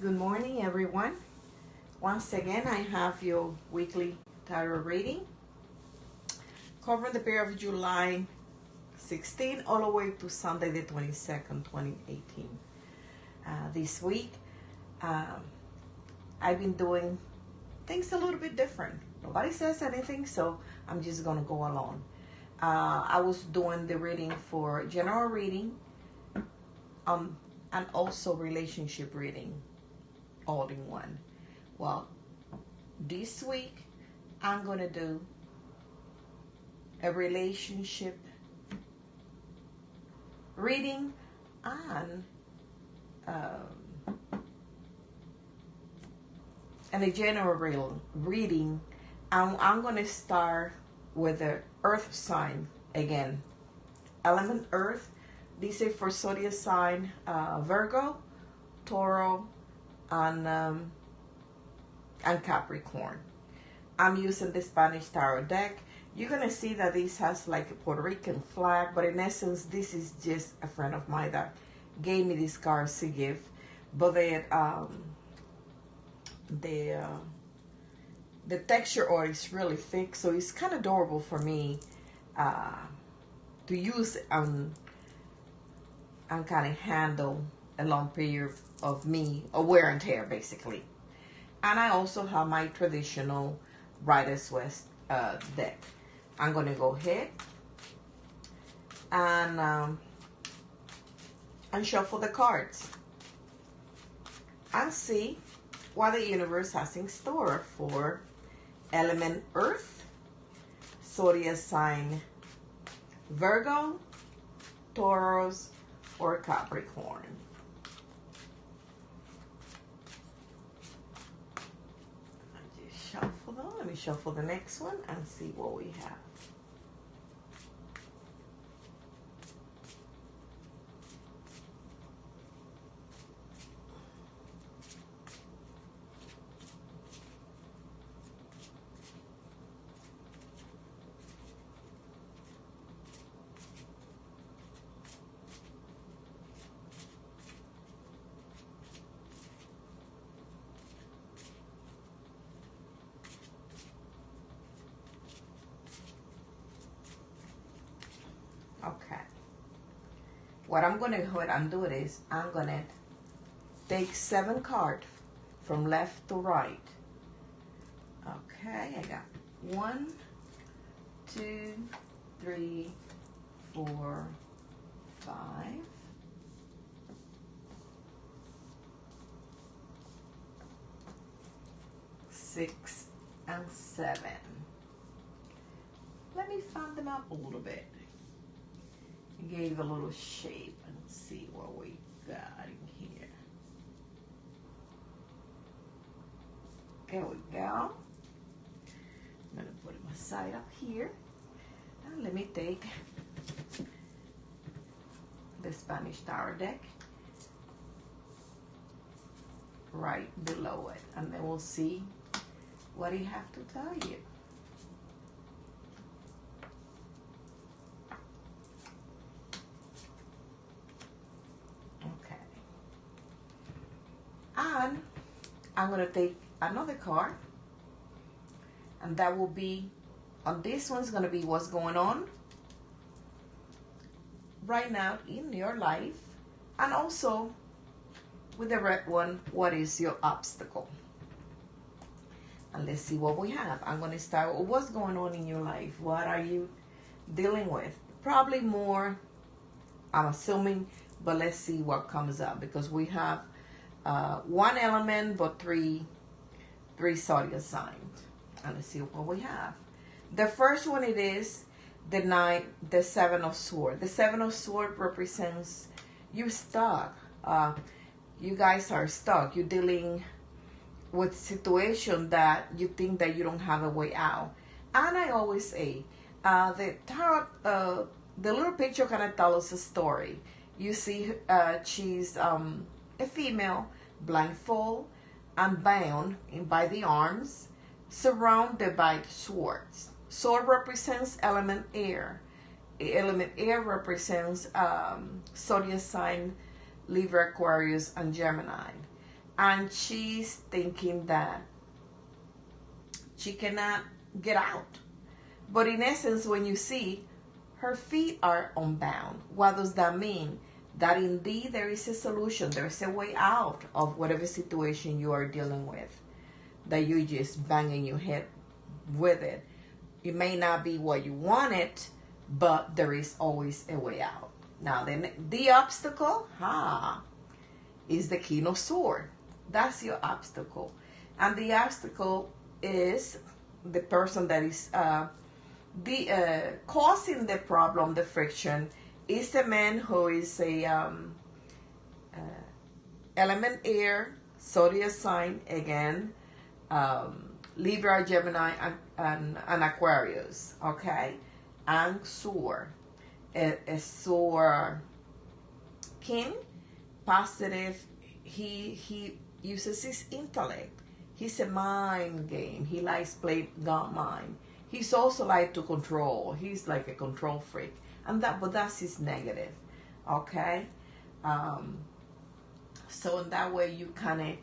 Good morning, everyone. Once again, I have your weekly tarot reading covering the period of July 16 all the way to Sunday the 22nd, 2018. This week, I've been doing things a little bit different. Nobody says anything, so I'm just going to go along. I was doing the reading for general reading and also relationship reading all in one. Well, this week I'm going to do a relationship reading and a general reading. I'm going to start with the earth sign again. Element earth. These are for zodiac sign Virgo, Tauro, and Capricorn. I'm using the Spanish tarot deck. You're gonna see that this has like a Puerto Rican flag, but in essence, this is just a friend of mine that gave me these cards to give. But the texture art is really thick, so it's kind of adorable for me to use and kind of handle a long period of me, or wear and tear basically. And I also have my traditional Rider's West deck. I'm going to go ahead and shuffle the cards and see what the universe has in store for element earth, zodiac sign Virgo, Taurus, or Capricorn. Shuffle them. Let me shuffle the next one and see what we have. Okay. What I'm going to go ahead and do is I'm going to take 7 cards from left to right. Okay, I got 1, 2, 3, 4, 5, 6, and 7. Let me fan them up a little bit. Gave a little shape and see what we got in here. There we go. I'm gonna put it aside up here. And let me take the Spanish tarot deck right below it, and then we'll see what it have to tell you. And I'm going to take another card, and that will be, on this one's going to be what's going on right now in your life, and also with the red one, what is your obstacle. And let's see what we have. I'm going to start with what's going on in your life. What are you dealing with? Probably more, I'm assuming, but let's see what comes up, because we have one element but three zodiac signs. And let's see what we have. The first one, it is the 7 of Swords. The 7 of Swords represents you're stuck. You guys are stuck. You're dealing with situation that you think that you don't have a way out. And I always say, the tarot, the little picture kind of tells us a story. You see, she's a female, blindfold and bound by the arms, surrounded by swords. Sword represents element air. Element air represents zodiac sign Libra, Aquarius, and Gemini. and she's thinking that she cannot get out. But in essence, when you see, her feet are unbound. What does that mean? That indeed there is a solution, there's a way out of whatever situation you are dealing with, that you're just banging your head with it. It may not be what you wanted, but there is always a way out. Now, then the obstacle, is the King of Swords. That's your obstacle. And the obstacle is the person that is causing the problem, the friction, is a man who is a element air, zodiac sign, again, Libra, Gemini, and Aquarius, okay? And Sword. A Sword king, positive, he uses his intellect. He's a mind game. He likes playing God mind. He's also like to control. He's like a control freak. But that's his negative, okay? So in that way, you kind of,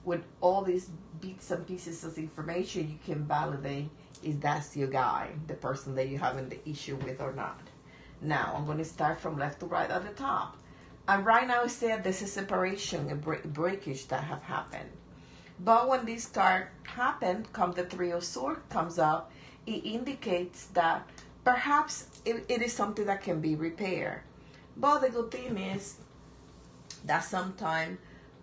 with all these bits and pieces of information, you can validate if that's your guy, the person that you're having the issue with or not. Now, I'm going to start from left to right at the top. And right now, it said there's a separation, a breakage that have happened. But when this card happened, the Three of Swords comes up, it indicates that perhaps it is something that can be repaired. But the good thing is that sometimes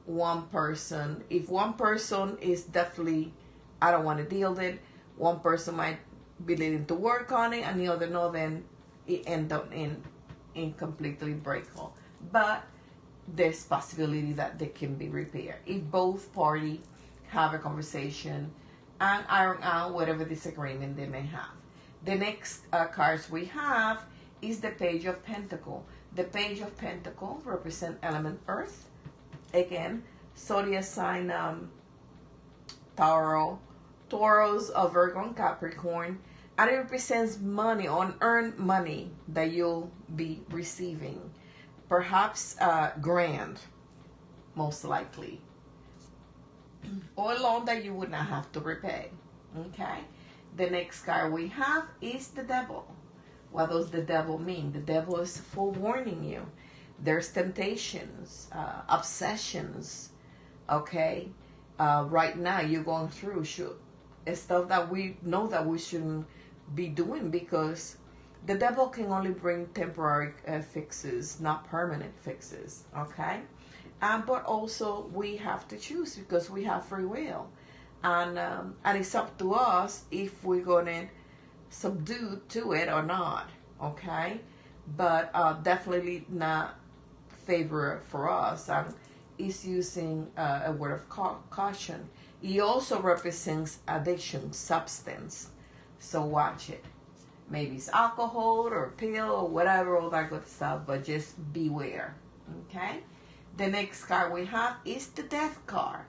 if one person is definitely, I don't want to deal with it, one person might be willing to work on it, and the other no, then it end up in completely breakable. But there's possibility that they can be repaired if both parties have a conversation and iron out whatever disagreement they may have. The next cards we have is the Page of Pentacles. The Page of Pentacles represent element Earth. Again, zodiac sign Tauro, Tauros of Virgo and Capricorn, and it represents money, unearned money that you'll be receiving. Perhaps grant, most likely, or a loan that you would not have to repay. Okay. The next card we have is the Devil. What does the Devil mean? The Devil is forewarning you. There's temptations, obsessions. Okay. Right now you're going through stuff that we know that we shouldn't be doing, because the devil can only bring temporary fixes, not permanent fixes. Okay. But also we have to choose, because we have free will. And it's up to us if we're going to subdue to it or not, okay? But definitely not favor for us. And it's using a word of caution. It also represents addiction, substance. So watch it. Maybe it's alcohol or pill or whatever, all that good stuff, but just beware, okay? The next card we have is the Death card.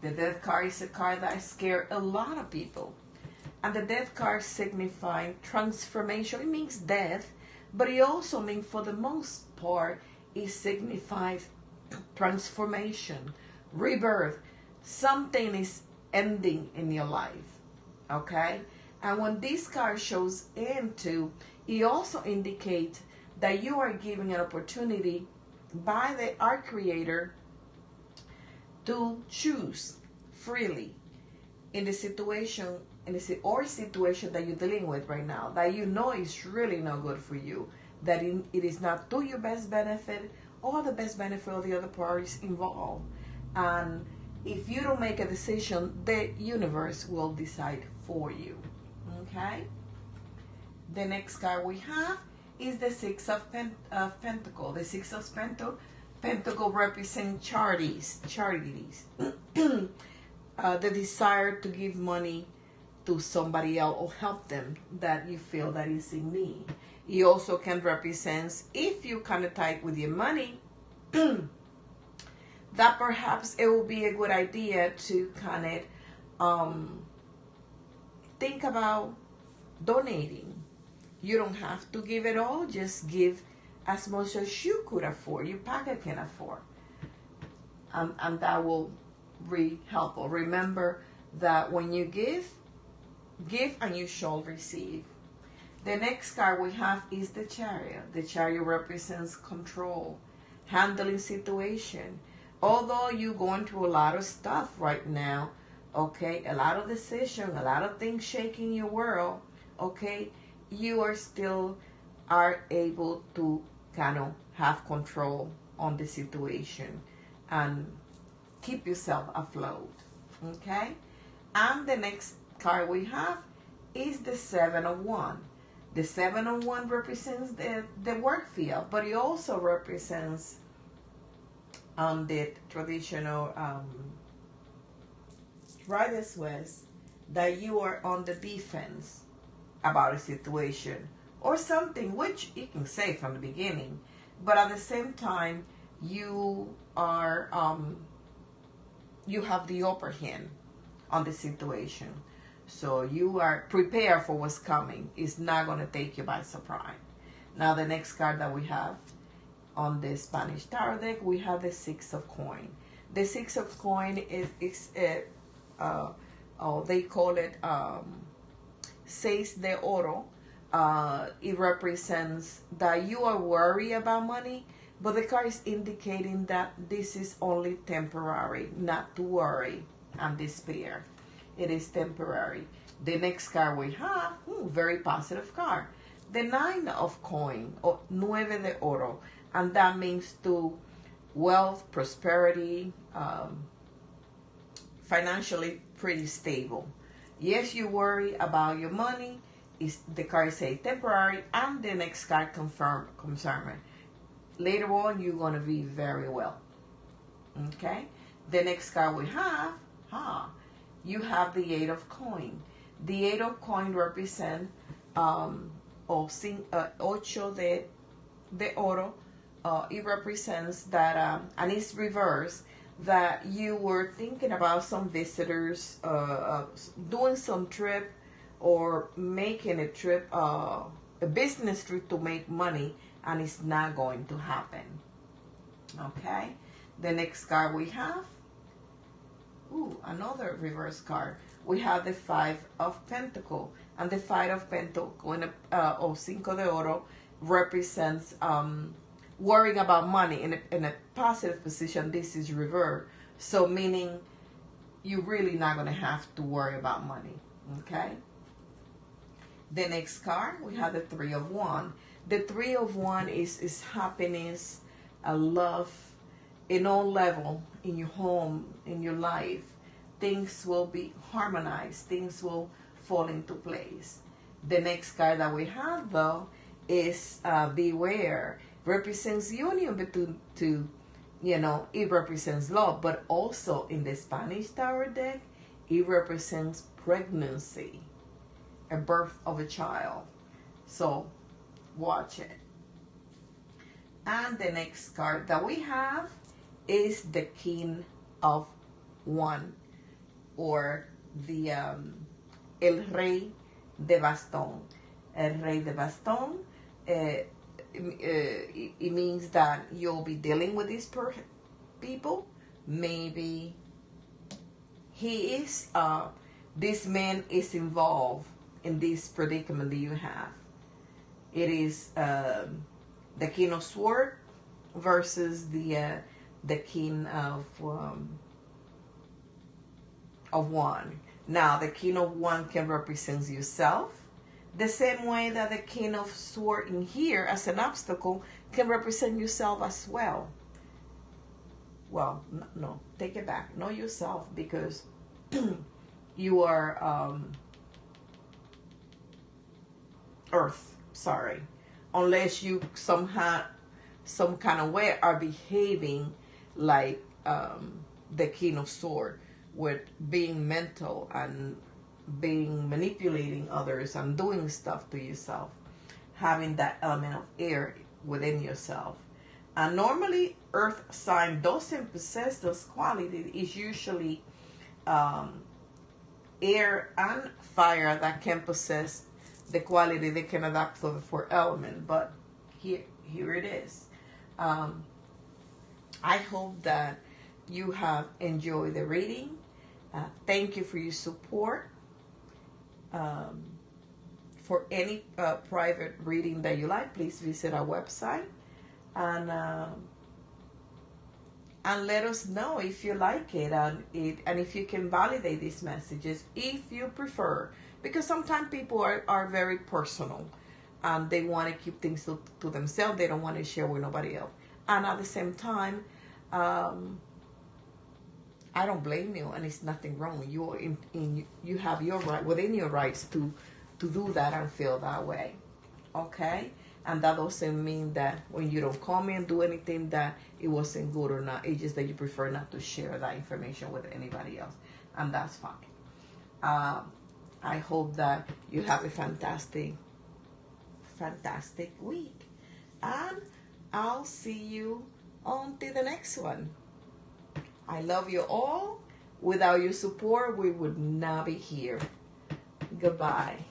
The Death card is a card that scares a lot of people. And the Death card signifies transformation. It means death, but it also means, for the most part, it signifies transformation, rebirth. Something is ending in your life, okay? And when this card shows into, it also indicates that you are giving an opportunity by our Creator to choose freely in the situation, situation that you're dealing with right now, that you know is really not good for you, that it is not to your best benefit or the best benefit of the other parties involved. And if you don't make a decision, the universe will decide for you. Okay? The next card we have is the Six of Pentacles. The Six of Pentacles represent charities. The desire to give money to somebody else or help them that you feel that is in need. It also can represent, if you kind of tight with your money, that perhaps it will be a good idea to kind of think about donating. You don't have to give it all, just give as much as you could afford, your pocket can afford. And that will helpful. Remember that when you give and you shall receive. The next card we have is the Chariot. The Chariot represents control, handling situation. Although you're going through a lot of stuff right now, okay, a lot of decisions, a lot of things shaking your world, okay, you are still able to kind of have control on the situation and keep yourself afloat, okay? And the next card we have is the Seven of Wands. The Seven of Wands represents the work field, but it also represents the traditional Rider's West, that you are on the defense about a situation or something, which you can say from the beginning, but at the same time you are you have the upper hand on the situation, so you are prepared for what's coming. It's not going to take you by surprise. Now the next card that we have on the Spanish Tarot deck, we have the Six of Coins. The Six of Coins is they call it Seis de Oro. It represents that you are worried about money, but the card is indicating that this is only temporary, not to worry and despair. It is temporary. The next card we have, very positive card, the Nine of Coins, or Nueve de Oro, and that means to wealth, prosperity, financially pretty stable. Yes, you worry about your money. The card say temporary, and the next card confirm it. Later on, you're gonna be very well. Okay. The next card we have, you have the Eight of Coins. The Eight of Coins represent ocho de oro. It represents that, and it's reversed, that you were thinking about some visitors, doing some trip, or making a trip, a business trip to make money, and it's not going to happen. Okay. The next card we have, another reverse card. We have the Five of Pentacles, and the Five of Pentacles, or Cinco de Oro, represents worrying about money in a positive position. This is reversed, so meaning you're really not going to have to worry about money. Okay. The next card, we have the Three of Wands. The Three of Wands is happiness, love, in all level, in your home, in your life. Things will be harmonized. Things will fall into place. The next card that we have, though, is Beware. Represents union between two, it represents love, but also in the Spanish Tarot deck, it represents pregnancy, a birth of a child. So watch it. And the next card that we have is the King of Wands, or the El Rey de Bastón. El Rey de Bastón, it means that you'll be dealing with these people. Maybe this man is involved in this predicament that you have. It is the King of Swords versus the King of Wands. Now, the King of Wands can represent yourself, the same way that the King of Swords in here as an obstacle can represent yourself as well. Well, no, take it back. Not yourself, because you are Earth. Sorry, unless you somehow, some kind of way, are behaving like the King of Swords, with being mental and being manipulating others and doing stuff to yourself, having that element of air within yourself. And normally earth sign doesn't possess those qualities. It's usually air and fire that can possess the quality they can adapt for the four element. But here it is. I hope that you have enjoyed the reading. Thank you for your support. For any private reading that you like, please visit our website and let us know if you like it, and if you can validate these messages if you prefer, because sometimes people are very personal and they want to keep things to themselves. They don't want to share with nobody else, and at the same time, I don't blame you, and it's nothing wrong. You have your right, within your rights to do that and feel that way, okay? And that doesn't mean that when you don't call me and do anything that it wasn't good or not. It's just that you prefer not to share that information with anybody else, and that's fine. I hope that you have a fantastic week, and I'll see you on to the next one. I love you all. Without your support, we would not be here. Goodbye.